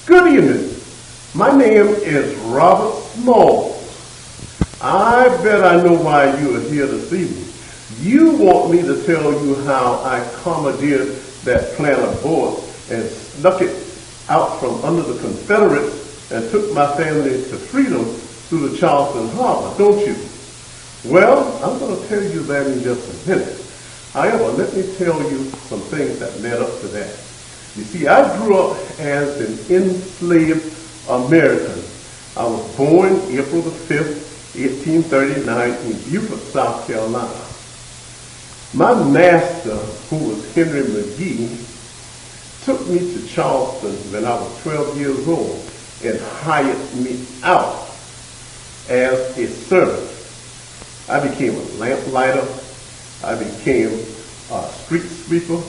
Good evening. My name is Robert Smalls. I bet I know why you are here this evening. You want me to tell you how I commandeered that plan of board and snuck it out from under the Confederates and took my family to freedom through the Charleston Harbor, don't you? Well, I'm going to tell you that in just a minute. However, let me tell you some things that led up to that. You see, I grew up as an enslaved American. I was born April the 5th, 1839 in Beaufort, South Carolina. My master, who was Henry McGee, took me to Charleston when I was 12 years old and hired me out as a servant. I became a lamplighter. I became a street sweeper.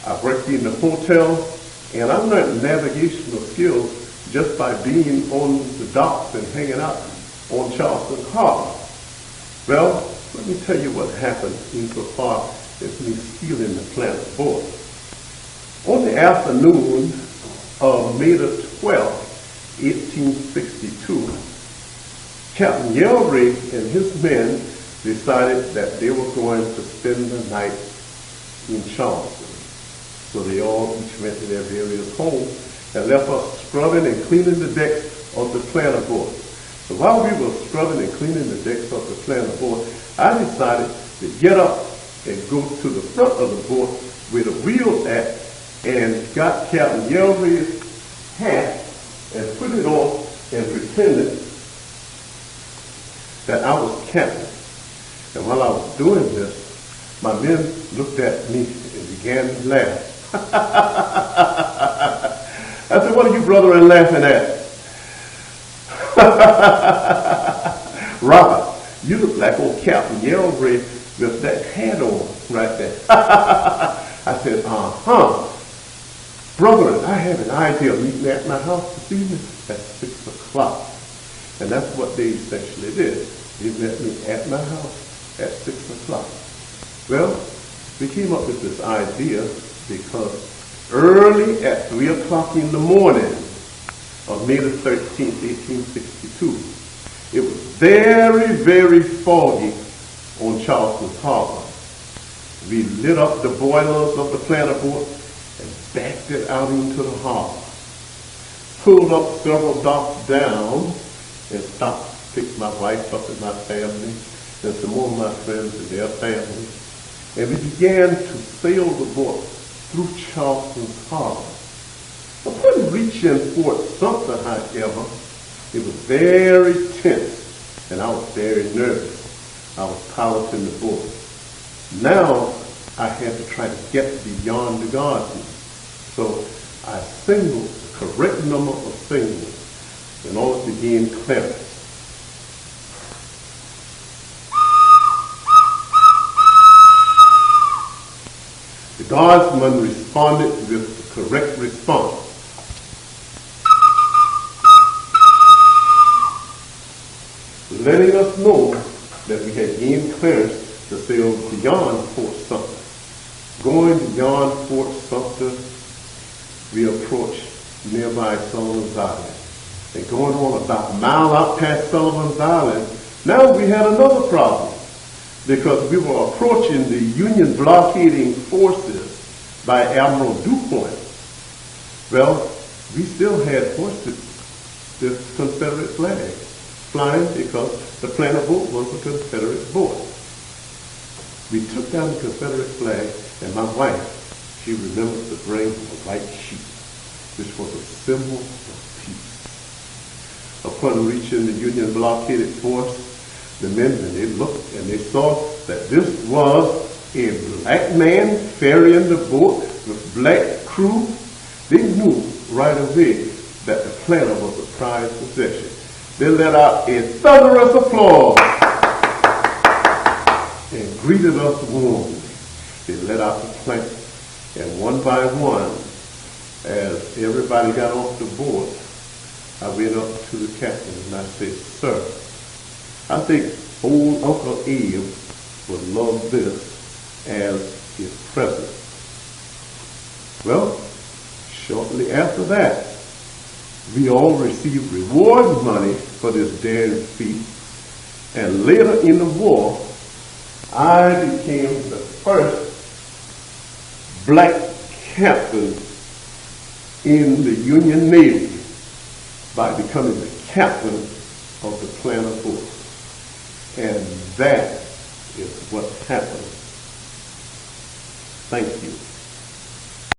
I worked in the hotel, and I learned navigational skills just by being on the docks and hanging out on Charleston Harbor. Well, let me tell you what happened insofar as me stealing the plan of board. On the afternoon of May the 12th, 1862, Captain Yelray and his men decided that they were going to spend the night in Charleston. So they all each went to their various homes and left us scrubbing and cleaning the decks of the planter board. So while we were scrubbing and cleaning the decks of the planter board, I decided to get up and go to the front of the board where the wheel's at and got Captain Yelray's hat and put it on and pretended that I was captain. And while I was doing this, my men looked at me and began to laugh. I said, "What are you brethren laughing at?" "Robert, you look like old Captain Yelray with that hat on right there." I said, "Brethren, I have an idea of meeting at my house this evening at 6 o'clock. And that's what they essentially did. They met me at my house at 6 o'clock. Well, we came up with this idea because early at 3 o'clock in the morning of May the 13th, 1862, it was very, very foggy on Charleston Harbor. We lit up the boilers of the planter board and backed it out into the harbor. Pulled up several docks down and stopped to pick my wife up and my family and some more of my friends and their families. And we began to sail the boat through Charleston's harbor. Upon reaching Fort Sumter, however, it was very tense and I was very nervous. I was piloting the boat. Now I had to try to get beyond the guardsmen. So I signaled the correct number of signals in order to gain clearance. The guardsman responded with the correct response. Letting us know that we had gained clearance to sail beyond Fort Sumter. Going beyond Fort Sumter, we approached nearby Sullivan's Island. And going on about a mile out past Sullivan's Island, now we had another problem because we were approaching the Union blockading forces by Admiral DuPont. Well, we still had hoisted this Confederate flag flying because the planter boat was a Confederate boat. We took down the Confederate flag, and my wife, she remembered to bring a white sheet, which was a symbol of peace. Upon reaching the Union blockaded force, the men, when they looked and they saw that this was a black man ferrying the boat with black crew, they knew right away that the planter was a prized possession. They let out a thunderous applause and greeted us warmly. They let out the plank, and one by one, as everybody got off the board, I went up to the captain and I said, "Sir, I think old Uncle Abe would love this as his present." Well, shortly after that, We all received reward money for this daring feat. And later in the war, I became the first black captain in the Union Navy by becoming the captain of the Planter Force. And that is what happened